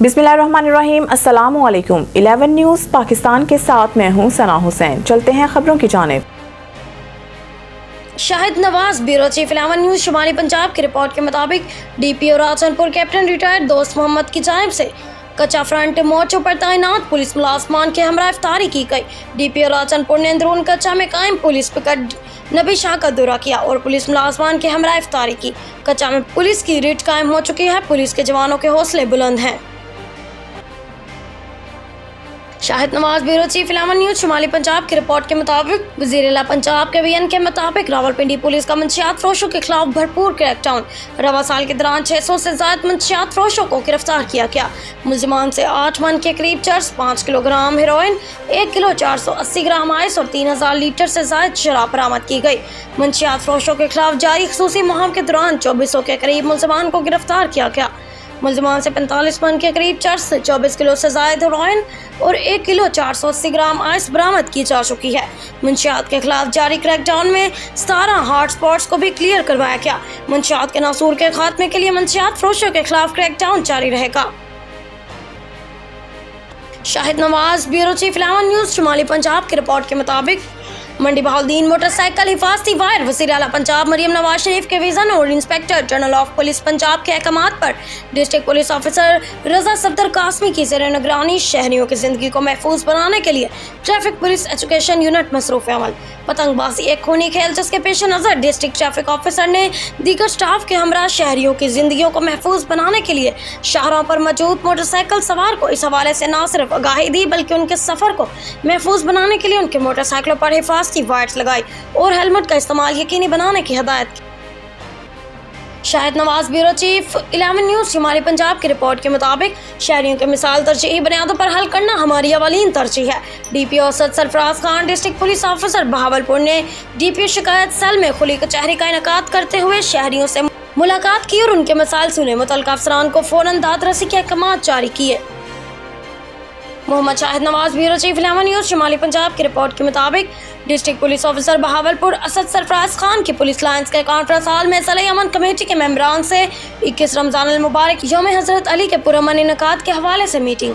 बिस्मिल्लाहिर्रहमानिर्रहीम, अस्सलामुअलैकुम। 11 न्यूज़ पाकिस्तान के साथ मैं हूं सना हुसैन। चलते हैं खबरों की जानिब। Shahid Nawaz, bureau chief 11 news शुमाली पंजाब की रिपोर्ट के मुताबिक डीपीओ राजनपुर कैप्टन रिटायर्ड दोस्त मोहम्मद की जानिब से कच्चा फ्रंट मोर्चों पर तैनात पुलिस मुलाजमान के हमरा इफ्तारी की गई। डीपीओ राजनपुर ने अंदरून कच्चा में कायम पुलिस पिकट नबी शाह का दौरा किया और पुलिस मुलाजमान के हमरा इफ्तारी की। कच्चा में पुलिस की रिट कायम हो चुकी है। पुलिस के जवानों के हौसले बुलंद हैं। Shahid Nawaz, bureau chief 11 news शुमाली पंजाब की रिपोर्ट के मुताबिक वज़ीर आला पंजाब के बयान के मुताबिक रावलपिंडी पुलिस का मंशियात फरोशों के खिलाफ भरपूर क्रैकडाउन। रवा साल के दौरान 600 से ज्यादा मंशियात फरोशों को गिरफ्तार किया गया। मुलजिमान से 8 मन के करीब cheers, 5 kilogram heroin, 1 kilo 480 gram ice और 3000 लीटर से ज्यादा शराब बरामद की गई। मंशियात फरोशों के खिलाफ जारी खसूसी मुहिम के दौरान 2400 के करीब मुलजिमान को गिरफ्तार किया गया। मुलजिमान से 45 मन के करीब चर्स, 24 किलो से ज्यादा हेरोइन और 1 किलो 480 ग्राम आइस बरामद की जा चुकी है। मंशियात के खिलाफ जारी क्रैकडाउन में 17 हॉट स्पॉट्स को भी क्लियर करवाया गया। मंशियात के नासूर के खात्मे के लिए मंशियात फरोशों के खिलाफ क्रैकडाउन जारी रहेगा। Shahid Nawaz, bureau chief 11 news शुमाली पंजाब की रिपोर्ट के मुताबिक मंडी बहाउद्दीन मोटरसाइकिल हिफाजती वायर वज़ीर आला पंजाब मरियम नवाज शरीफ के विजन और inspector general of police Punjab के अहकामात पर district police officer Raza Safdar Qasmi की ज़ेर निगरानी शहरियों की जिंदगी को महफूज बनाने के लिए ट्रैफिक पुलिस एजुकेशन यूनिट मसरूफ अमल। पतंगबाजी एक खूनी खेल जिसके पेश नज़र डिस्ट्रिक्ट ट्रैफिक ऑफिसर ने दीगर स्टाफ के हमरा शहरियों की जिंदगियों को महफूज बनाने के लिए शहरों पर मौजूद मोटरसाइकिल सवार को इस हवाले से न सिर्फ आगाही दी बल्कि उनके सफ़र को महफूज बनाने के लिए उनके मोटरसाइकिलों पर हिफाजती वायर्स लगाई और हेलमेट का इस्तेमाल यकीनी बनाने की हिदायत की। Shahid Nawaz, bureau chief 11 news शुमाली पंजाब की रिपोर्ट के मुताबिक शहरियों के मिसाल तरजीही बुनियादों पर हल करना हमारी अवलीन तरजीह है। DPO Asad Sarfraz Khan, district police officer Bahawalpur ने डीपीओ शिकायत सेल में खुली कचहरी का इनेकाद करते हुए शहरियों से मुलाकात की और उनके मिसाल सुने। मुतल्लिका अफसरान को फौरन दादरसी के अहकाम जारी किए। Mohammad Shahid Nawaz, bureau chief 11 news शुमाली पंजाब की रिपोर्ट के मुताबिक district police officer Bahawalpur Asad Sarfraz Khan की पुलिस लाइन्स के कॉन्फ्रेंस हॉल में ज़िला अमन कमेटी के मेंबरान से 21 रमज़ान अल मुबारक यौम हज़रत अली के पुरअमन इनेकाद के हवाले से meeting.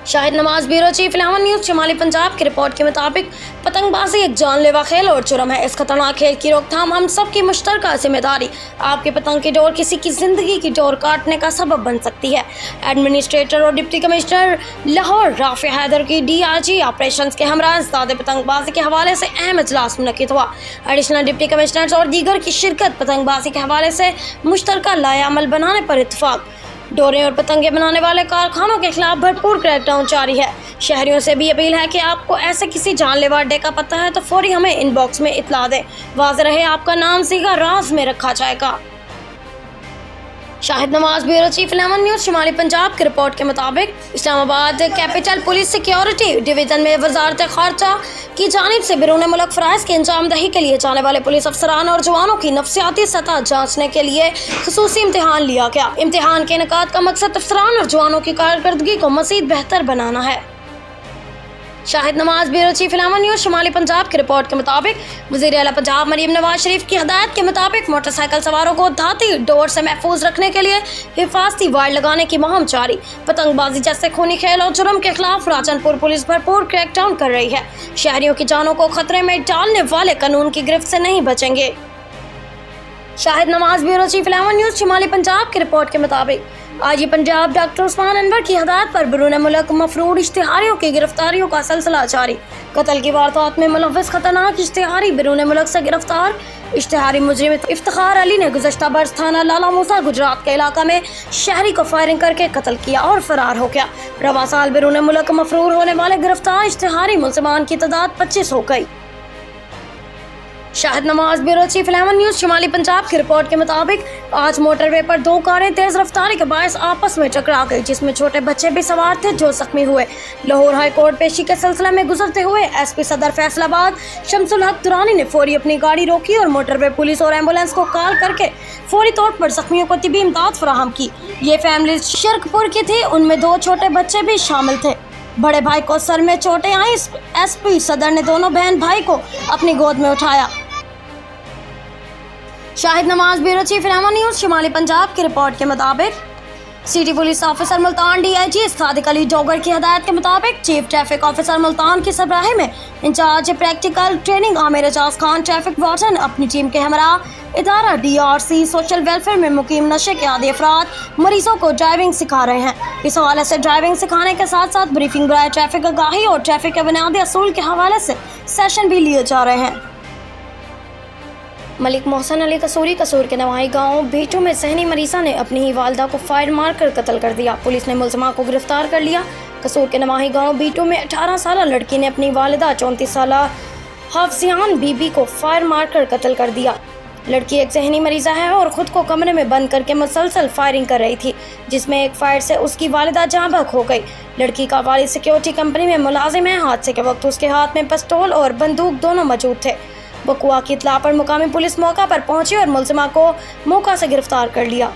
Shahid Nawaz, bureau chief 11 news शुमाली पंजाब की रिपोर्ट के मुताबिक पतंगबाजी एक जानलेवा खेल और जुर्म है। इस खतरनाक खेल की रोकथाम हम सब की मुश्तरका जिम्मेदारी। आपकी पतंग की डोर किसी की जिंदगी की डोर काटने का सबब बन सकती है। एडमिनिस्ट्रेटर और डिप्टी कमिश्नर लाहौर राफे हैदर की DIG ऑपरेशंस के हमरा ज़्यादा पतंगबाजी के हवाले से अहम इजलास मुनक्किद हुआ। एडिशनल डिप्टी कमिश्नर्स और दीगर की शिरकत। पतंगबाजी के हवाले से मुश्तरका लाएअमल बनाने पर इत्तफाक। डोरें और पतंगे बनाने वाले कारखानों के खिलाफ भरपूर क्रैकडाउन जारी है। शहरियों से भी अपील है कि आपको ऐसे किसी जानलेवा अड्डे का पता है तो फौरी हमें इनबॉक्स में इतला दें। वाज़ेह रहे आपका नाम सीधा राज में रखा जाएगा। Shahid Nawaz, bureau chief 11 news शुमाली पंजाब की रिपोर्ट के मुताबिक Islamabad capital police security division में वजारत खारजा की जानिब से बैरून मुल्क फ़राइज़ की अंजाम दही के लिए जाने वाले पुलिस अफसरान और जवानों की नफ्सियाती सतह जांचने के लिए खुसूसी इम्तिहान लिया गया। इम्तिहान के इनेकाद का मकसद अफसरान और जवानों की कारकर्दगी को मज़ीद बेहतर बनाना है। Shahid Nawaz, bureau chief 11 news शुमाली पंजाब की रिपोर्ट के मुताबिक वज़ीर आला पंजाब मरियम नवाज शरीफ की हदायत के मुताबिक मोटरसाइकिल सवारों को धाती डोर से महफूज रखने के लिए हिफाजती वायर लगाने की मुहिम जारी। पतंगबाजी जैसे खूनी खेल और जुर्म के खिलाफ राजनपुर पुलिस भरपूर क्रैकडाउन कर रही है। शहरियों की जानों को खतरे में डालने वाले कानून की गिरफ्त से नहीं बचेंगे। Shahid Nawaz, bureau chief 11 news शुमाली पंजाब की रिपोर्ट के मुताबिक आज पंजाब डॉक्टर उस्मान अनवर की हदायत पर बैरून मुल्क मफरूर इश्तिहारियों की गिरफ्तारियों का सिलसिला जारी। कत्ल की वारदात में मुलव्वस खतरनाक इश्तिहारी बैरून मुल्क से गिरफ्तार। इश्तिहारी मुजरिम इफ्तिखार अली ने गुज़श्ता बरस थाना लाला मूसा गुजरात के इलाका में शहरी को फायरिंग करके कत्ल किया और फरार हो गया। रवा साल बैरून मुल्क मफरूर होने वाले गिरफ्तार इश्तिहारी मुलजिमान की तादाद 25 हो गई। Shahid Nawaz, bureau chief 11 news शुमाली पंजाब की रिपोर्ट के मुताबिक आज मोटरवे पर 2 कारें तेज रफ्तारी के बायस आपस में टकरा गई जिसमें छोटे बच्चे भी सवार थे जो जख्मी हुए। लाहौर हाई कोर्ट पेशी के सिलसिले में गुजरते हुए SP सदर फैसलाबाद शमसुल हक दुरानी ने फौरी अपनी गाड़ी रोकी और मोटरवे पुलिस और एम्बुलेंस को कॉल करके फौरी तौर पर जख्मियों को तिबी इमदाद फराहम की। ये फैमिली शर्कपुर की थी, उनमें 2 छोटे बच्चे भी शामिल थे। बड़े भाई को सर में चोटें आई। SP सदर ने दोनों बहन भाई को अपनी गोद में उठाया। Shahid Nawaz, bureau chief 11 news शुमाली पंजाब की रिपोर्ट के मुताबिक city police officer Multan DIG Sadiq Ali Dogar की हदायत के मुताबिक चीफ ट्रैफिक ऑफिसर मुल्तान की सरबराही में incharge practical training Aamir Ejaz Khan traffic warden अपनी टीम के हमरा इदारा DRC सोशल वेलफेयर में मुकीम नशे के आदी अफराद मरीजों को ड्राइविंग सिखा रहे हैं। इस हवाले से ड्राइविंग सिखाने के साथ साथ ब्रीफिंग बराए ट्रैफिक आगाही और ट्रैफिक के बुनियादी असूल के हवाले से सेशन भी लिए जा रहे हैं। मलिक मोहसन अली कसूर के नवाही गांव बीटू में सहनी मरीजा ने अपनी ही वालदा को फायर मारकर कत्ल कर दिया। पुलिस ने मुलजमा को गिरफ्तार कर लिया। कसूर के नवाही गांव बीटू में 18 साल लड़की ने अपनी वालिदा 34 साल हफ्सियान बीबी को फायर मारकर कत्ल कर दिया। लड़की एक जहनी मरीजा है और खुद को कमरे में बंद करके मुसलसल फायरिंग कर रही थी, जिसमें एक फायर से उसकी वालिदा जाँ बहक हो गई। लड़की का वालिद सिक्योरिटी कंपनी में मुलाजिम है। हादसे के वक्त उसके हाथ में पिस्तौल और बंदूक दोनों मौजूद थे। बकुआ की इत्तला पर मुकामी पुलिस मौका पर पहुंची और मुलजिमा को मौका से गिरफ्तार कर लिया।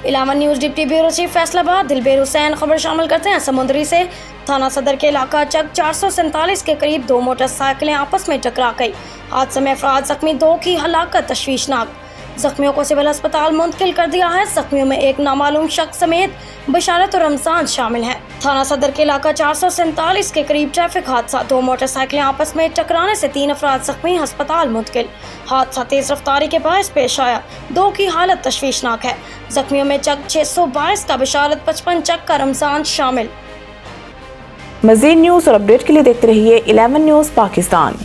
11 news deputy bureau chief Faisalabad Dilber Hussain खबर शामिल करते हैं। समुद्री से थाना सदर के इलाका चक 447 के करीब 2 मोटरसाइकिलें आपस में टकरा गई। हादसे में अफराद जख्मी, 2 की हलाकत तशवीशनाक। जख्मियों को सिविल अस्पताल मुंतकिल कर दिया है। जख्मियों में एक नामालूम शख्स समेत बशारत और रमजान शामिल हैं। थाना सदर के इलाका 447 के करीब ट्रैफिक हादसा, 2 मोटरसाइकिलें आपस में टकराने से 3 अफराद जख्मी, अस्पताल मुंतकिल। हादसा तेज रफ्तारी के बायस पेश आया। 2 की हालत तशवीशनाक है। जख्मियों में चक 622 का बशारत, 55 चक का रमजान शामिल। मज़ीद न्यूज़ और अपडेट के लिए देखते रहिए 11 न्यूज़ पाकिस्तान।